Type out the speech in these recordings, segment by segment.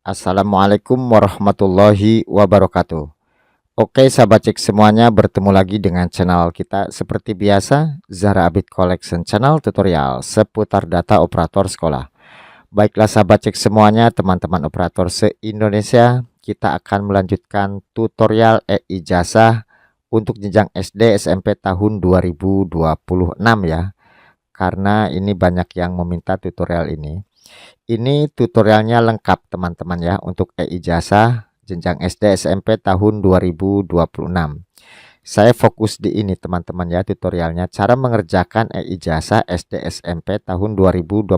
Assalamualaikum warahmatullahi wabarakatuh. Oke sahabat cek semuanya, bertemu lagi dengan channel kita seperti biasa, Zahra Abid Collection Channel tutorial seputar data operator sekolah. Baiklah sahabat cek semuanya, teman-teman operator se-Indonesia, kita akan melanjutkan tutorial e-ijazah untuk jenjang SD SMP tahun 2026 ya. Karena ini banyak yang meminta tutorial ini. Ini tutorialnya lengkap teman-teman ya untuk e-ijazah jenjang SD SMP tahun 2026. Saya fokus di ini teman-teman ya, tutorialnya cara mengerjakan e-ijazah SD SMP tahun 2026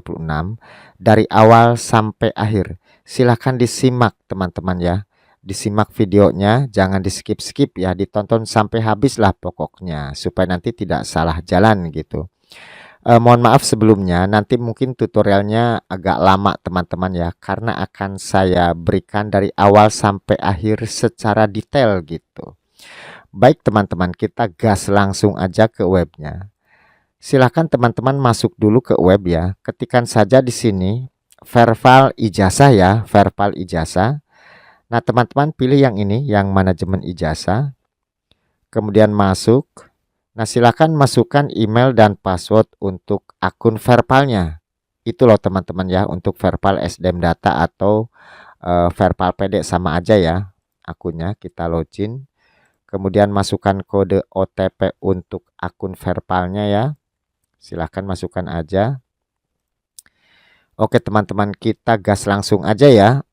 dari awal sampai akhir. Silahkan disimak teman-teman ya. Disimak videonya, jangan di skip-skip ya, ditonton sampai habis lah pokoknya supaya nanti tidak salah jalan gitu. Mohon maaf sebelumnya, nanti mungkin tutorialnya agak lama teman-teman ya, karena akan saya berikan dari awal sampai akhir secara detail gitu. Baik teman-teman, kita gas langsung aja ke webnya. Silahkan teman-teman masuk dulu ke web ya, ketikkan saja di sini verbal ijazah ya, verbal ijazah. Nah teman-teman pilih yang ini, yang manajemen ijazah, kemudian masuk. Nah, silakan masukkan email dan password untuk akun verbalnya. Itu loh teman-teman ya, untuk verbal SDM data atau verbal PD sama aja ya akunnya. Kita login. Kemudian masukkan kode OTP untuk akun verbalnya ya. Silahkan masukkan aja. Oke teman-teman, kita gas langsung aja ya.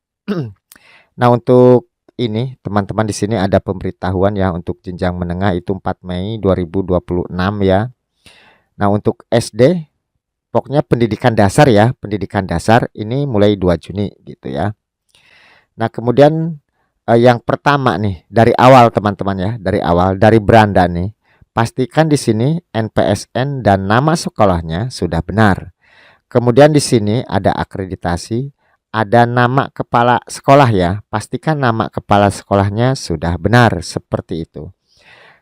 Nah, untuk ini teman-teman di sini ada pemberitahuan ya untuk jenjang menengah itu 4 Mei 2026 ya. Nah, untuk SD pokoknya pendidikan dasar ya, pendidikan dasar ini mulai 2 Juni gitu ya. Nah, kemudian yang pertama nih dari awal teman-teman ya, dari beranda nih, pastikan di sini NPSN dan nama sekolahnya sudah benar. Kemudian di sini ada akreditasi, ada nama kepala sekolah ya, pastikan nama kepala sekolahnya sudah benar seperti itu.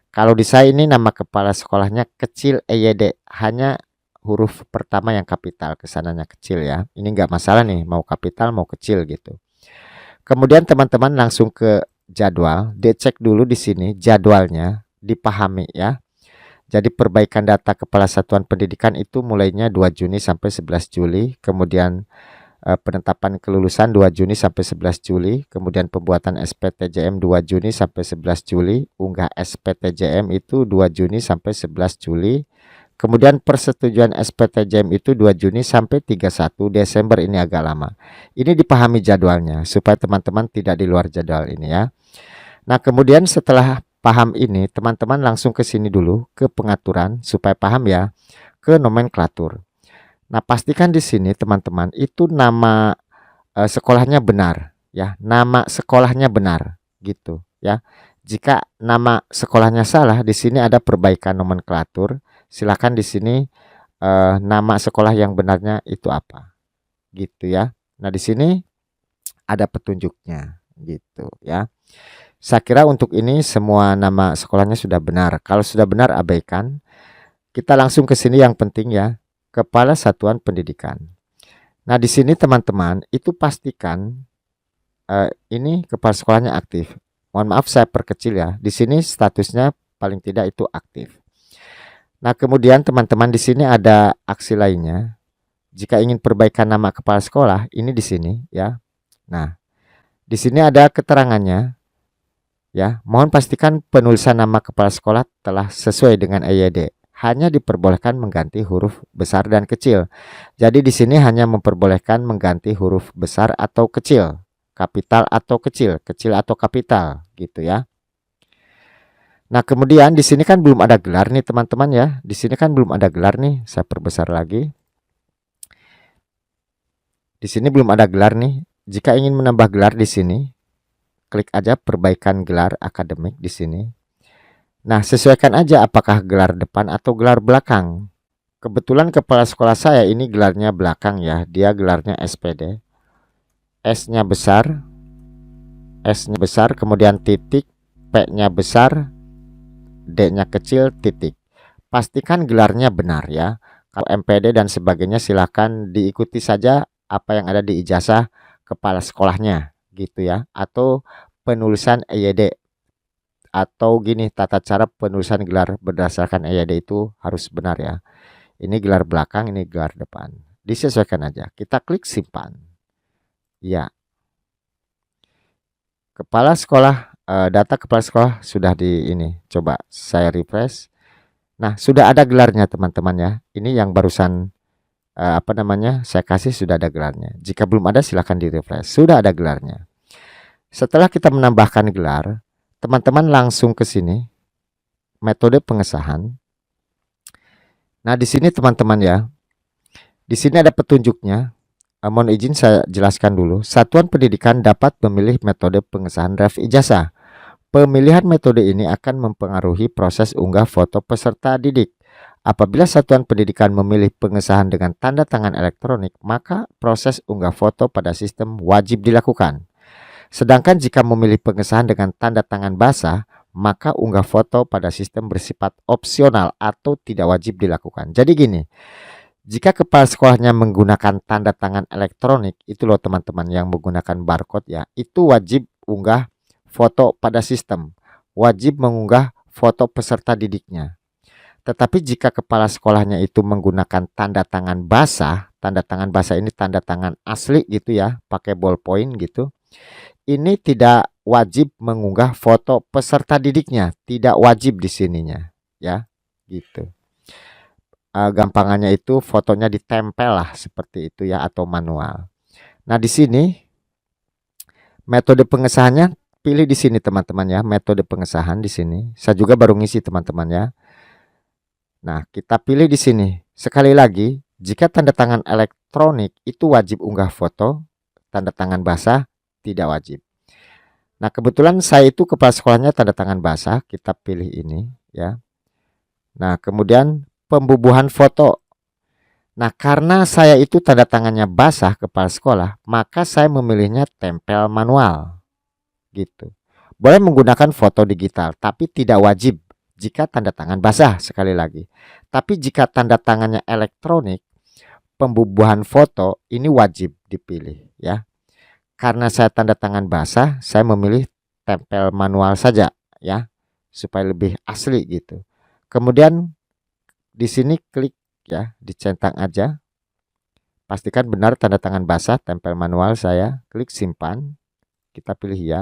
Kalau di saya ini nama kepala sekolahnya kecil EYD, hanya huruf pertama yang kapital, kesananya kecil ya. Ini enggak masalah nih, mau kapital mau kecil gitu. Kemudian teman-teman langsung ke jadwal, dicek dulu di sini jadwalnya, dipahami ya. Jadi perbaikan data kepala satuan pendidikan itu mulainya 2 Juni sampai 11 Juli, kemudian penetapan kelulusan 2 Juni sampai 11 Juli, kemudian pembuatan SPTJM 2 Juni sampai 11 Juli, unggah SPTJM itu 2 Juni sampai 11 Juli, kemudian persetujuan SPTJM itu 2 Juni sampai 31 Desember, ini agak lama. Ini dipahami jadwalnya supaya teman-teman tidak di luar jadwal ini ya. Nah, kemudian setelah paham ini, teman-teman langsung ke sini dulu ke pengaturan supaya paham ya, ke nomenklatur. Nah, pastikan di sini teman-teman itu nama sekolahnya benar ya, nama sekolahnya benar gitu ya. Jika nama sekolahnya salah, di sini ada perbaikan nomenklatur. Silakan di sini nama sekolah yang benarnya itu apa gitu ya. Nah, di sini ada petunjuknya gitu ya. Saya kira untuk ini semua nama sekolahnya sudah benar. Kalau sudah benar abaikan. Kita langsung ke sini yang penting ya. Kepala Satuan Pendidikan. Nah, di sini teman-teman itu pastikan ini kepala sekolahnya aktif. Mohon maaf saya perkecil ya. Di sini statusnya paling tidak itu aktif. Nah, kemudian teman-teman di sini ada aksi lainnya. Jika ingin perbaikan nama kepala sekolah, ini di sini ya. Nah, di sini ada keterangannya ya. Mohon pastikan penulisan nama kepala sekolah telah sesuai dengan EYD. Hanya diperbolehkan mengganti huruf besar dan kecil. Jadi di sini hanya memperbolehkan mengganti huruf besar atau kecil, kapital atau kecil, kecil atau kapital gitu ya. Nah, kemudian di sini kan belum ada gelar nih teman-teman ya. Di sini kan belum ada gelar nih. Saya perbesar lagi. Di sini belum ada gelar nih. Jika ingin menambah gelar di sini, klik aja perbaikan gelar akademik di sini. Nah, sesuaikan aja apakah gelar depan atau gelar belakang. Kebetulan kepala sekolah saya ini gelarnya belakang ya. Dia gelarnya SPD. S-nya besar. S-nya besar, kemudian titik. P-nya besar. D-nya kecil, titik. Pastikan gelarnya benar ya. Kalau MPD dan sebagainya silahkan diikuti saja apa yang ada di ijazah kepala sekolahnya gitu ya, atau penulisan EYD, atau gini, tata cara penulisan gelar berdasarkan EYD itu harus benar ya. Ini gelar belakang, ini gelar depan. Disesuaikan aja. Kita klik simpan. Ya, kepala sekolah, data kepala sekolah sudah di ini. Coba saya refresh. Nah, sudah ada gelarnya teman-teman ya. Ini yang barusan apa namanya saya kasih sudah ada gelarnya. Jika belum ada silahkan di refresh. Sudah ada gelarnya. Setelah kita menambahkan gelar, teman-teman langsung ke sini, metode pengesahan. Nah, di sini teman-teman ya, di sini ada petunjuknya. Mohon izin saya jelaskan dulu. Satuan pendidikan dapat memilih metode pengesahan draft ijazah. Pemilihan metode ini akan mempengaruhi proses unggah foto peserta didik. Apabila satuan pendidikan memilih pengesahan dengan tanda tangan elektronik, maka proses unggah foto pada sistem wajib dilakukan. Sedangkan jika memilih pengesahan dengan tanda tangan basah, maka unggah foto pada sistem bersifat opsional atau tidak wajib dilakukan. Jadi gini, jika kepala sekolahnya menggunakan tanda tangan elektronik, itu loh teman-teman yang menggunakan barcode ya, itu wajib unggah foto pada sistem, wajib mengunggah foto peserta didiknya. Tetapi jika kepala sekolahnya itu menggunakan tanda tangan basah ini tanda tangan asli gitu ya, pakai ballpoint gitu, ini tidak wajib mengunggah foto peserta didiknya, tidak wajib di sininya, ya, gitu. Gampangannya itu fotonya ditempel lah seperti itu ya, atau manual. Nah, di sini metode pengesahannya pilih di sini teman-teman ya, metode pengesahan di sini. Saya juga baru ngisi teman-teman ya. Nah, kita pilih di sini. Sekali lagi, jika tanda tangan elektronik itu wajib unggah foto, tanda tangan basah tidak wajib. Nah, kebetulan saya itu kepala sekolahnya tanda tangan basah, kita pilih ini ya. Nah, kemudian pembubuhan foto. Nah, karena saya itu tanda tangannya basah kepala sekolah, maka saya memilihnya tempel manual. Gitu. Boleh menggunakan foto digital, tapi tidak wajib jika tanda tangan basah sekali lagi. Tapi jika tanda tangannya elektronik, pembubuhan foto ini wajib dipilih ya. Karena saya tanda tangan basah, saya memilih tempel manual saja ya, supaya lebih asli gitu. Kemudian di sini klik ya, dicentang aja. Pastikan benar tanda tangan basah, tempel manual saya, klik simpan. Kita pilih ya.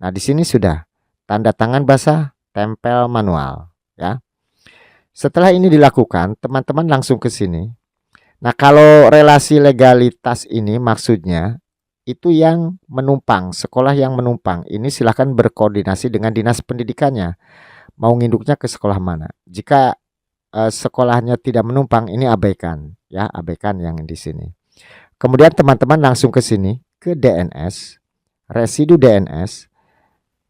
Nah, di sini sudah tanda tangan basah, tempel manual ya. Setelah ini dilakukan, teman-teman langsung ke sini. Nah, kalau relasi legalitas ini maksudnya itu yang menumpang, sekolah yang menumpang. Ini silahkan berkoordinasi dengan dinas pendidikannya. Mau nginduknya ke sekolah mana. Jika sekolahnya tidak menumpang, ini abaikan. Ya, abaikan yang di sini. Kemudian teman-teman langsung ke sini, ke DNS, residu DNS.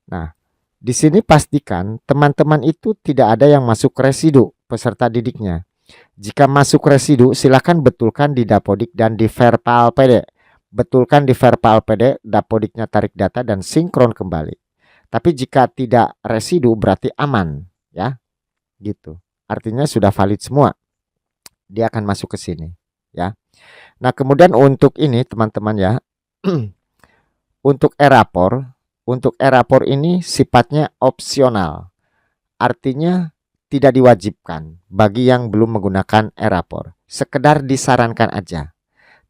Nah, di sini pastikan teman-teman itu tidak ada yang masuk residu peserta didiknya. Jika masuk residu, silakan betulkan di Dapodik dan di Verpal PD. Betulkan di Verpal PD, Dapodiknya tarik data dan sinkron kembali. Tapi jika tidak residu berarti aman ya. Gitu. Artinya sudah valid semua. Dia akan masuk ke sini ya. Nah, kemudian untuk ini teman-teman ya. Untuk e-rapor ini sifatnya opsional. Artinya tidak diwajibkan bagi yang belum menggunakan e-rapor. Sekedar disarankan aja.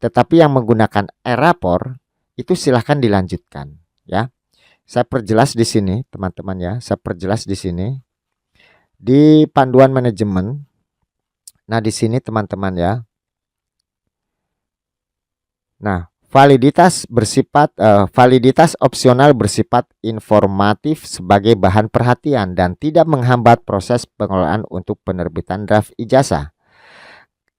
Tetapi yang menggunakan e-rapor itu silahkan dilanjutkan ya. Saya perjelas di sini teman-teman ya. Saya perjelas di sini di panduan manajemen. Nah, di sini teman-teman ya. Nah, validitas opsional bersifat informatif sebagai bahan perhatian dan tidak menghambat proses pengelolaan untuk penerbitan draft ijazah.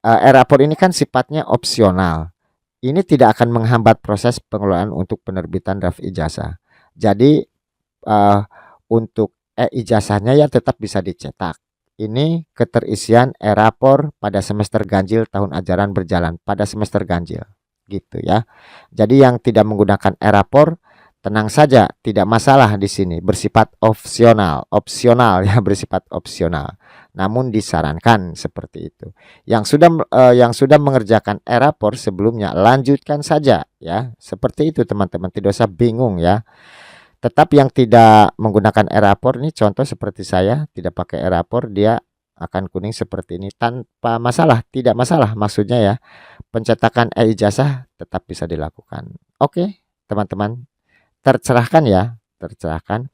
E-rapor ini kan sifatnya opsional. Ini tidak akan menghambat proses pengelolaan untuk penerbitan draft ijazah. Jadi untuk ijazahnya ya tetap bisa dicetak. Ini keterisian e-rapor pada semester ganjil tahun ajaran berjalan pada semester ganjil gitu ya. Jadi yang tidak menggunakan e-rapor Tenang saja, tidak masalah di sini, bersifat opsional, opsional ya, bersifat opsional. Namun disarankan seperti itu. Yang sudah mengerjakan e-rapor sebelumnya lanjutkan saja ya. Seperti itu teman-teman, tidak usah bingung ya. Tetap yang tidak menggunakan e-rapor ini contoh seperti saya, tidak pakai e-rapor, dia akan kuning seperti ini tanpa masalah, tidak masalah maksudnya ya. Pencetakan e-ijazah tetap bisa dilakukan. Oke, teman-teman. Tercerahkan ya, tercerahkan.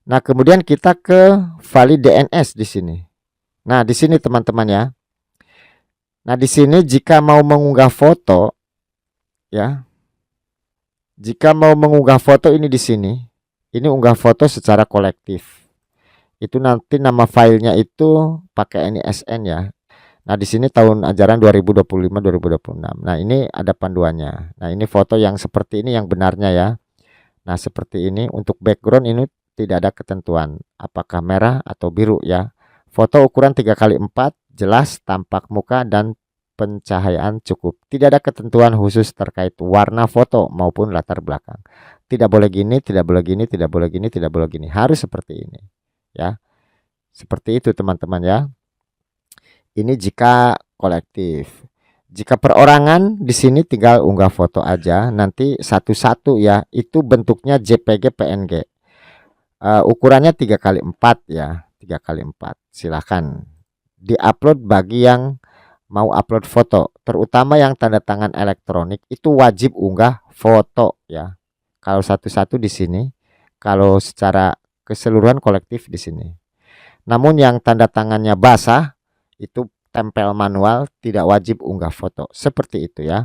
Nah, kemudian kita ke valid DNS di sini. Nah, di sini teman-teman ya. Nah, di sini jika mau mengunggah foto ya. Jika mau mengunggah foto ini di sini, ini unggah foto secara kolektif. Itu nanti nama filenya itu pakai NISN ya. Nah, di sini tahun ajaran 2025-2026. Nah, ini ada panduannya. Nah, ini foto yang seperti ini yang benarnya ya. Nah, seperti ini untuk background ini tidak ada ketentuan apakah merah atau biru ya. Foto ukuran 3x4, jelas, tampak muka dan pencahayaan cukup. Tidak ada ketentuan khusus terkait warna foto maupun latar belakang. Tidak boleh gini, tidak boleh gini, tidak boleh gini, tidak boleh gini. Harus seperti ini ya. Seperti itu teman-teman ya. Ini jika kolektif. Jika perorangan di sini tinggal unggah foto aja, nanti satu-satu ya. Itu bentuknya JPG PNG. Ukurannya 3x4 ya, 3x4. Silahkan diupload bagi yang mau upload foto, terutama yang tanda tangan elektronik itu wajib unggah foto ya. Kalau satu-satu di sini, kalau secara keseluruhan kolektif di sini. Namun yang tanda tangannya basah itu tempel manual, tidak wajib unggah foto. Seperti itu ya.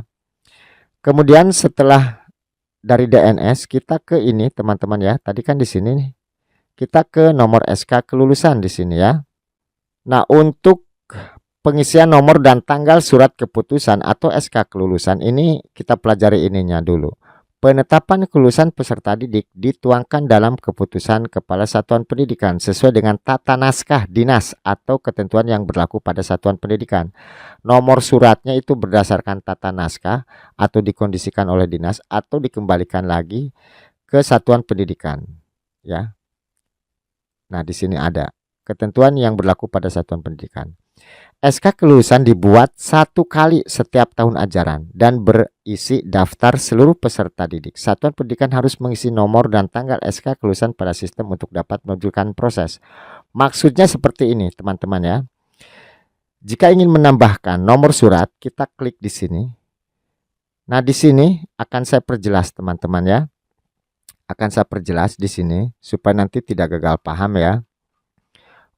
Kemudian setelah dari DNS kita ke ini teman-teman ya. Tadi kan di sini nih. Kita ke nomor SK kelulusan di sini ya. Nah, untuk pengisian nomor dan tanggal surat keputusan atau SK kelulusan ini kita pelajari ininya dulu. Penetapan kelulusan peserta didik dituangkan dalam keputusan Kepala Satuan Pendidikan sesuai dengan tata naskah dinas atau ketentuan yang berlaku pada satuan pendidikan. Nomor suratnya itu berdasarkan tata naskah atau dikondisikan oleh dinas atau dikembalikan lagi ke satuan pendidikan. Ya. Nah, di sini ada ketentuan yang berlaku pada satuan pendidikan. SK kelulusan dibuat 1 kali setiap tahun ajaran dan berisi daftar seluruh peserta didik. Satuan pendidikan harus mengisi nomor dan tanggal SK kelulusan pada sistem untuk dapat menunjukkan proses. Maksudnya seperti ini, teman-teman ya. Jika ingin menambahkan nomor surat, kita klik di sini. Nah, di sini akan saya perjelas, teman-teman ya. Akan saya perjelas di sini supaya nanti tidak gagal paham ya.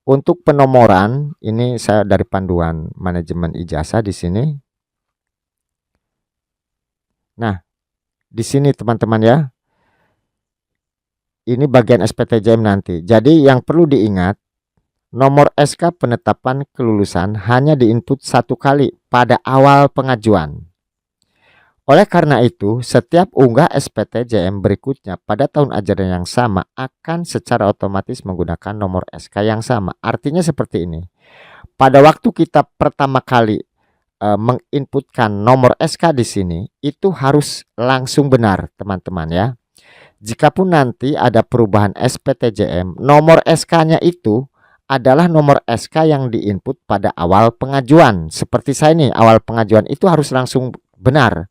Untuk penomoran ini saya dari panduan manajemen ijazah di sini. Nah, di sini teman-teman ya. Ini bagian SPTJM nanti. Jadi yang perlu diingat, nomor SK penetapan kelulusan hanya diinput 1 kali pada awal pengajuan. Oleh karena itu, setiap unggah SPTJM berikutnya pada tahun ajaran yang sama akan secara otomatis menggunakan nomor SK yang sama. Artinya seperti ini. Pada waktu kita pertama kali menginputkan nomor SK di sini, itu harus langsung benar, teman-teman ya. Jikapun nanti ada perubahan SPTJM, nomor SK-nya itu adalah nomor SK yang diinput pada awal pengajuan. Seperti saya nih, awal pengajuan itu harus langsung benar.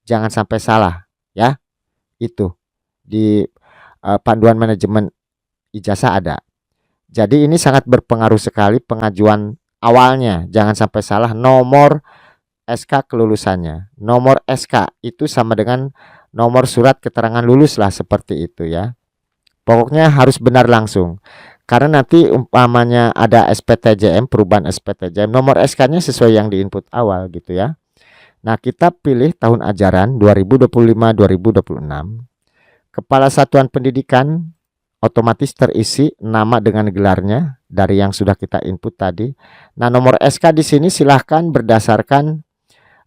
Jangan sampai salah ya. Itu di panduan manajemen ijazah ada. Jadi ini sangat berpengaruh sekali pengajuan awalnya. Jangan sampai salah nomor SK kelulusannya. Nomor SK itu sama dengan nomor surat keterangan lulus lah, seperti itu ya. Pokoknya harus benar langsung. Karena nanti umpamanya ada SPTJM, perubahan SPTJM, nomor SK-nya sesuai yang diinput awal gitu ya. Nah, kita pilih tahun ajaran 2025-2026. Kepala Satuan Pendidikan otomatis terisi nama dengan gelarnya dari yang sudah kita input tadi. Nah, nomor SK di sini silahkan berdasarkan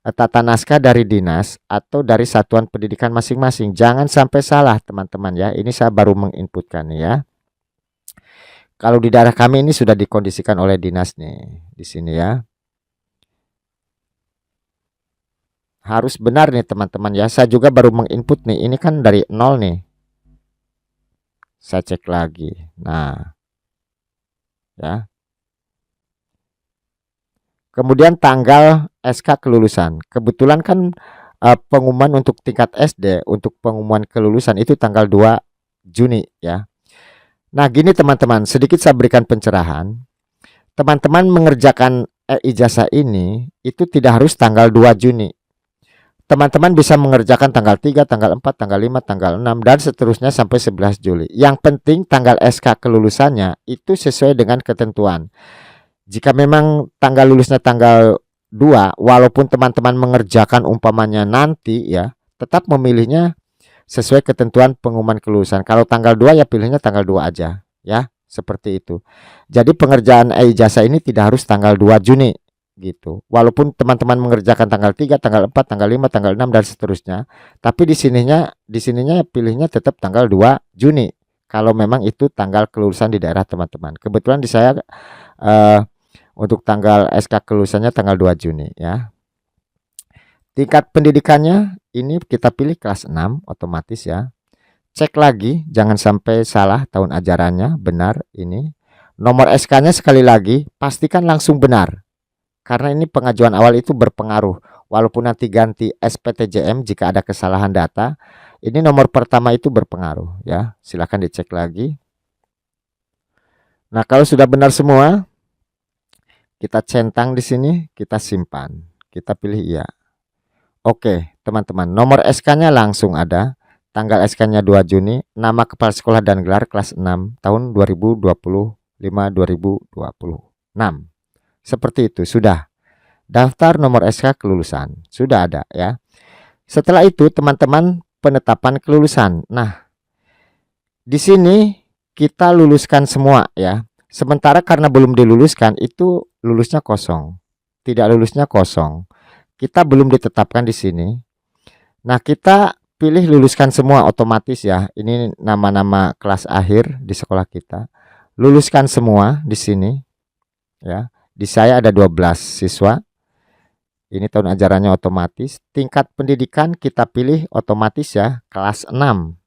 tata naskah dari dinas atau dari satuan pendidikan masing-masing. Jangan sampai salah, teman-teman ya. Ini saya baru menginputkan ya. Kalau di daerah kami ini sudah dikondisikan oleh dinas nih di sini ya. Harus benar nih teman-teman ya. Saya juga baru menginput nih. Ini kan dari 0 nih. Saya cek lagi. Nah, ya. Kemudian tanggal SK kelulusan. Kebetulan kan pengumuman untuk tingkat SD untuk pengumuman kelulusan itu tanggal 2 Juni ya. Nah, gini teman-teman, sedikit saya berikan pencerahan. Teman-teman mengerjakan ijazah ini itu tidak harus tanggal 2 Juni. Teman-teman bisa mengerjakan tanggal 3, tanggal 4, tanggal 5, tanggal 6, dan seterusnya sampai 11 Juli. Yang penting tanggal SK kelulusannya itu sesuai dengan ketentuan. Jika memang tanggal lulusnya tanggal 2, walaupun teman-teman mengerjakan umpamanya nanti ya, tetap memilihnya sesuai ketentuan pengumuman kelulusan. Kalau tanggal 2 ya pilihnya tanggal 2 aja ya, seperti itu. Jadi pengerjaan ijazah ini tidak harus tanggal 2 Juni gitu. Walaupun teman-teman mengerjakan tanggal 3, tanggal 4, tanggal 5, tanggal 6 dan seterusnya, tapi di sininya pilihnya tetap tanggal 2 Juni. Kalau memang itu tanggal kelulusan di daerah teman-teman. Kebetulan di saya untuk tanggal SK kelulusannya tanggal 2 Juni ya. Tingkat pendidikannya ini kita pilih kelas 6 otomatis ya. Cek lagi jangan sampai salah tahun ajarannya, benar ini. Nomor SK-nya sekali lagi pastikan langsung benar. Karena ini pengajuan awal itu berpengaruh. Walaupun nanti ganti SPTJM jika ada kesalahan data, ini nomor pertama itu berpengaruh ya. Silahkan dicek lagi. Nah, kalau sudah benar semua, kita centang di sini, kita simpan. Kita pilih iya. Oke, teman-teman, nomor SK-nya langsung ada. Tanggal SK-nya 2 Juni, nama kepala sekolah dan gelar kelas 6 tahun 2025-2026. Seperti itu, sudah. Daftar nomor SK kelulusan, sudah ada ya. Setelah itu, teman-teman, penetapan kelulusan. Nah, di sini kita luluskan semua ya. Sementara karena belum diluluskan, itu lulusnya kosong. Tidak lulusnya kosong. Kita belum ditetapkan di sini. Nah, kita pilih luluskan semua otomatis ya. Ini nama-nama kelas akhir di sekolah kita. Luluskan semua di sini ya. Di saya ada 12 siswa. Ini tahun ajarannya otomatis. Tingkat pendidikan kita pilih otomatis ya, kelas 6.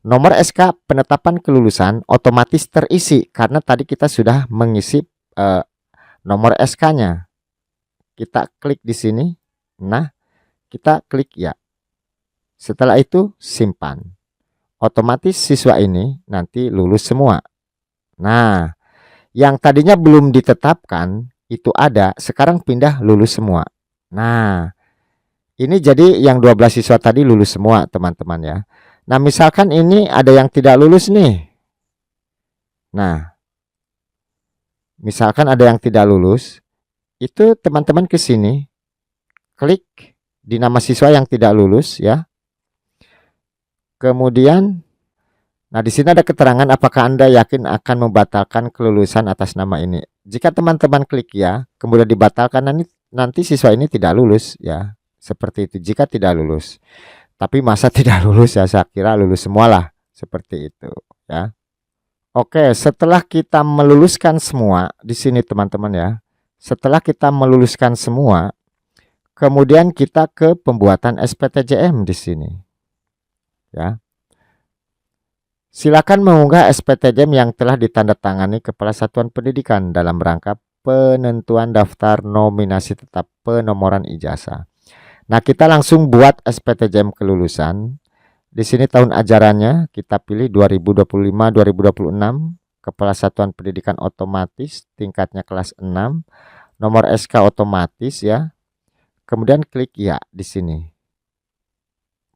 Nomor SK penetapan kelulusan otomatis terisi karena tadi kita sudah mengisi nomor SK-nya. Kita klik di sini. Nah, kita klik ya. Setelah itu simpan. Otomatis siswa ini nanti lulus semua. Nah, yang tadinya belum ditetapkan itu ada, sekarang pindah lulus semua. Nah, ini jadi yang 12 siswa tadi lulus semua, teman-teman ya. Nah, misalkan ini ada yang tidak lulus nih. Nah, misalkan ada yang tidak lulus, itu teman-teman ke sini, klik di nama siswa yang tidak lulus ya. Kemudian, nah di sini ada keterangan apakah Anda yakin akan membatalkan kelulusan atas nama ini. Jika teman-teman klik ya, kemudian dibatalkan, nanti siswa ini tidak lulus ya. Seperti itu jika tidak lulus. Tapi masa tidak lulus ya, saya kira lulus semualah. Seperti itu ya. Oke, setelah kita meluluskan semua di sini teman-teman ya. Setelah kita meluluskan semua, kemudian kita ke pembuatan SPTJM di sini. Ya. Silakan mengunggah SPTJM yang telah ditandatangani Kepala Satuan Pendidikan dalam rangka penentuan daftar nominasi tetap penomoran ijazah. Nah, kita langsung buat SPTJM kelulusan. Di sini tahun ajarannya kita pilih 2025-2026, Kepala Satuan Pendidikan otomatis, tingkatnya kelas 6, nomor SK otomatis ya. Kemudian klik ya di sini.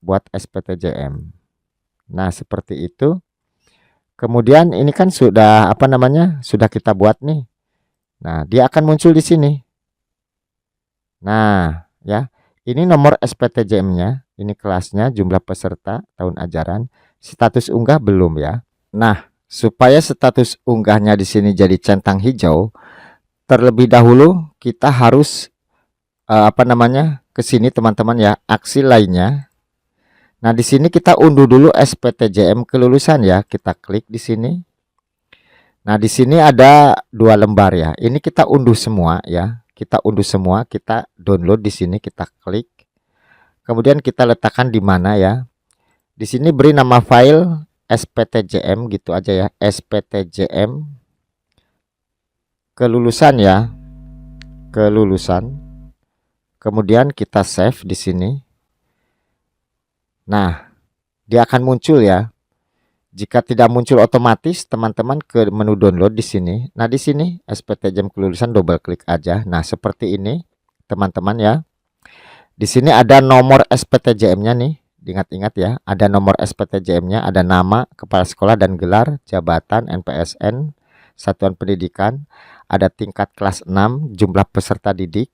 Buat SPTJM. Nah, seperti itu. Kemudian ini kan sudah sudah kita buat nih. Nah, dia akan muncul di sini. Nah, ya. Ini nomor SPTJM-nya, ini kelasnya, jumlah peserta, tahun ajaran, status unggah belum ya. Nah, supaya status unggahnya di sini jadi centang hijau, terlebih dahulu kita harus ke sini teman-teman ya, aksi lainnya. Nah, di sini kita unduh dulu SPTJM kelulusan ya. Kita klik di sini. Nah, di sini ada 2 lembar ya. Ini kita unduh semua ya. Kita unduh semua, kita download di sini, kita klik. Kemudian kita letakkan di mana ya. Di sini beri nama file SPTJM gitu aja ya, SPTJM kelulusan ya, kelulusan. Kemudian kita save di sini. Nah, dia akan muncul ya. Jika tidak muncul otomatis, teman-teman ke menu download di sini. Nah, di sini SPTJM kelulusan double klik aja. Nah, seperti ini, teman-teman ya. Di sini ada nomor SPTJM-nya nih. Diingat-ingat ya, ada nomor SPTJM-nya, ada nama, kepala sekolah dan gelar, jabatan, NPSN, satuan pendidikan, ada tingkat kelas 6, jumlah peserta didik.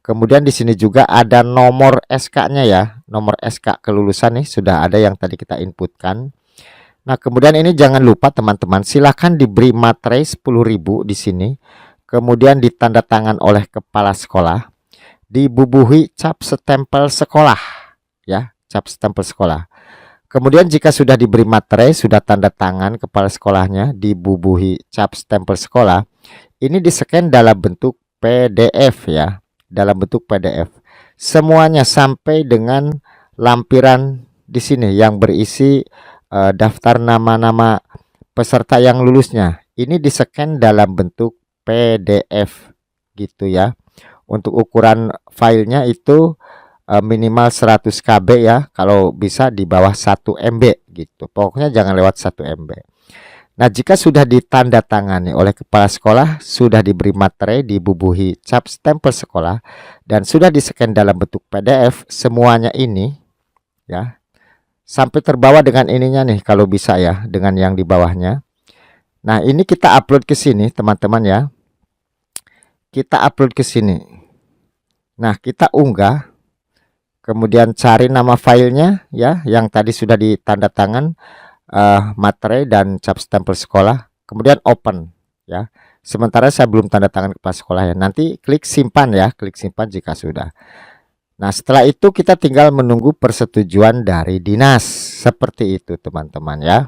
Kemudian di sini juga ada nomor SK-nya ya, nomor SK kelulusan nih sudah ada yang tadi kita inputkan. Nah, kemudian ini jangan lupa teman-teman, silahkan diberi materai 10.000 di sini. Kemudian ditanda tangan oleh kepala sekolah, dibubuhi cap stempel sekolah ya, cap stempel sekolah. Kemudian jika sudah diberi materai, sudah tanda tangan kepala sekolahnya, dibubuhi cap stempel sekolah, ini di-scan dalam bentuk PDF ya, dalam bentuk PDF. Semuanya sampai dengan lampiran di sini yang berisi daftar nama-nama peserta yang lulusnya. Ini di-scan dalam bentuk PDF gitu ya. Untuk ukuran filenya itu minimal 100 KB ya, kalau bisa di bawah 1 MB gitu. Pokoknya jangan lewat 1 MB. Nah, jika sudah ditandatangani oleh kepala sekolah, sudah diberi materai, dibubuhi cap stempel sekolah, dan sudah di-scan dalam bentuk PDF, semuanya ini ya, sampai terbawa dengan ininya nih kalau bisa ya, dengan yang di bawahnya. Nah, ini kita upload ke sini teman-teman ya. Kita upload ke sini. Nah, kita unggah. Kemudian cari nama filenya ya, yang tadi sudah ditanda tangan materai dan cap stempel sekolah. Kemudian open ya. Sementara saya belum tanda tangan kepala sekolah ya. Nanti klik simpan ya, klik simpan jika sudah. Nah, setelah itu kita tinggal menunggu persetujuan dari dinas. Seperti itu teman-teman ya.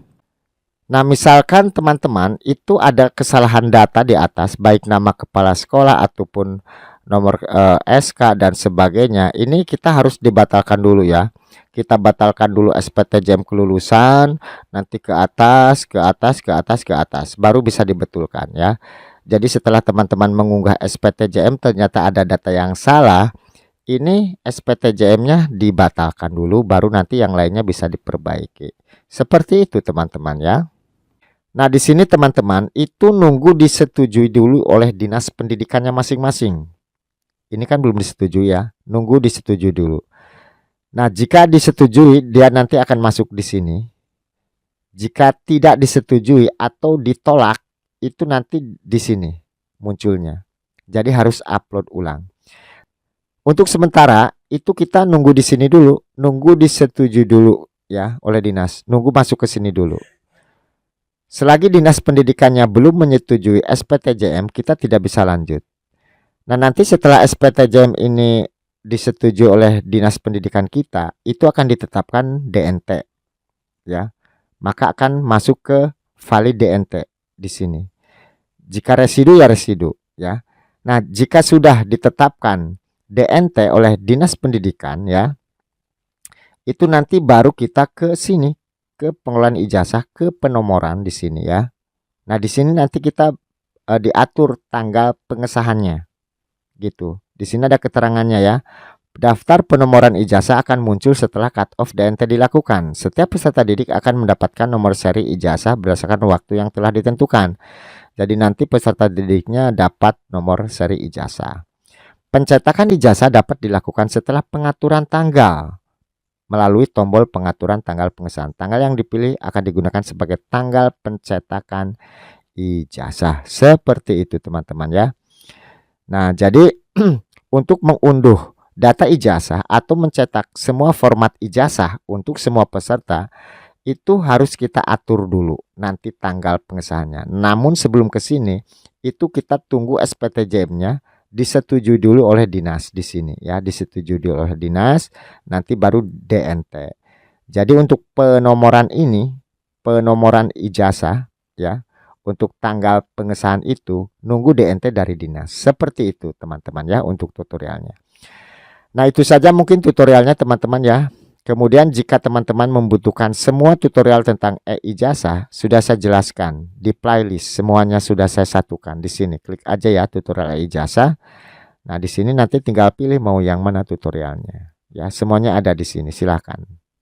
Nah, misalkan teman-teman itu ada kesalahan data di atas, baik nama kepala sekolah ataupun nomor SK dan sebagainya, ini kita harus dibatalkan dulu ya. Kita batalkan dulu SPTJM kelulusan, nanti ke atas, ke atas, ke atas, ke atas, baru bisa dibetulkan ya. Jadi setelah teman-teman mengunggah SPTJM ternyata ada data yang salah, ini SPTJM-nya dibatalkan dulu, baru nanti yang lainnya bisa diperbaiki. Seperti itu teman-teman ya. Nah, di sini teman-teman itu nunggu disetujui dulu oleh dinas pendidikannya masing-masing. Ini kan belum disetujui ya, nunggu disetujui dulu. Nah, jika disetujui, dia nanti akan masuk di sini. Jika tidak disetujui atau ditolak, itu nanti di sini munculnya. Jadi harus upload ulang. Untuk sementara itu kita nunggu di sini dulu, nunggu disetujui dulu ya oleh dinas, nunggu masuk ke sini dulu. Selagi dinas pendidikannya belum menyetujui SPTJM, kita tidak bisa lanjut. Nah, nanti setelah SPTJM ini disetujui oleh dinas pendidikan kita, itu akan ditetapkan DNT ya. Maka akan masuk ke valid DNT di sini. Jika residu ya residu ya. Nah, jika sudah ditetapkan DNT oleh dinas pendidikan ya, itu nanti baru kita ke sini, ke pengelolaan ijazah, ke penomoran di sini ya. Nah, di sini nanti kita diatur tanggal pengesahannya gitu. Di sini ada keterangannya ya. Daftar penomoran ijazah akan muncul setelah cut off DNT dilakukan. Setiap peserta didik akan mendapatkan nomor seri ijazah berdasarkan waktu yang telah ditentukan. Jadi nanti peserta didiknya dapat nomor seri ijazah. Pencetakan ijazah dapat dilakukan setelah pengaturan tanggal melalui tombol pengaturan tanggal pengesahan. Tanggal yang dipilih akan digunakan sebagai tanggal pencetakan ijazah. Seperti itu teman-teman ya. Nah, jadi untuk mengunduh data ijazah atau mencetak semua format ijazah untuk semua peserta itu harus kita atur dulu nanti tanggal pengesahannya. Namun sebelum ke sini itu kita tunggu SPTJM-nya disetujui dulu oleh dinas di sini ya, disetujui dulu oleh dinas, nanti baru DNT. Jadi untuk penomoran ini, penomoran ijazah ya, untuk tanggal pengesahan itu nunggu DNT dari dinas. Seperti itu teman-teman ya untuk tutorialnya. Nah, itu saja mungkin tutorialnya teman-teman ya. Kemudian jika teman-teman membutuhkan semua tutorial tentang e-ijazah, sudah saya jelaskan di playlist, semuanya sudah saya satukan di sini. Klik aja ya tutorial e-ijazah. Nah, di sini nanti tinggal pilih mau yang mana tutorialnya. Ya, semuanya ada di sini. Silahkan.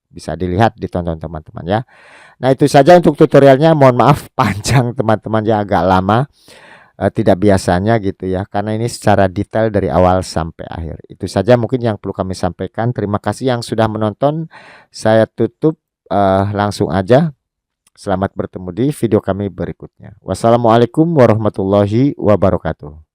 Bisa dilihat, ditonton teman-teman ya. Nah, itu saja untuk tutorialnya. Mohon maaf panjang teman-teman ya, agak lama. Tidak biasanya gitu ya, karena ini secara detail dari awal sampai akhir. Itu saja mungkin yang perlu kami sampaikan. Terima kasih yang sudah menonton. Saya tutup langsung aja. Selamat bertemu di video kami berikutnya. Wassalamualaikum warahmatullahi wabarakatuh.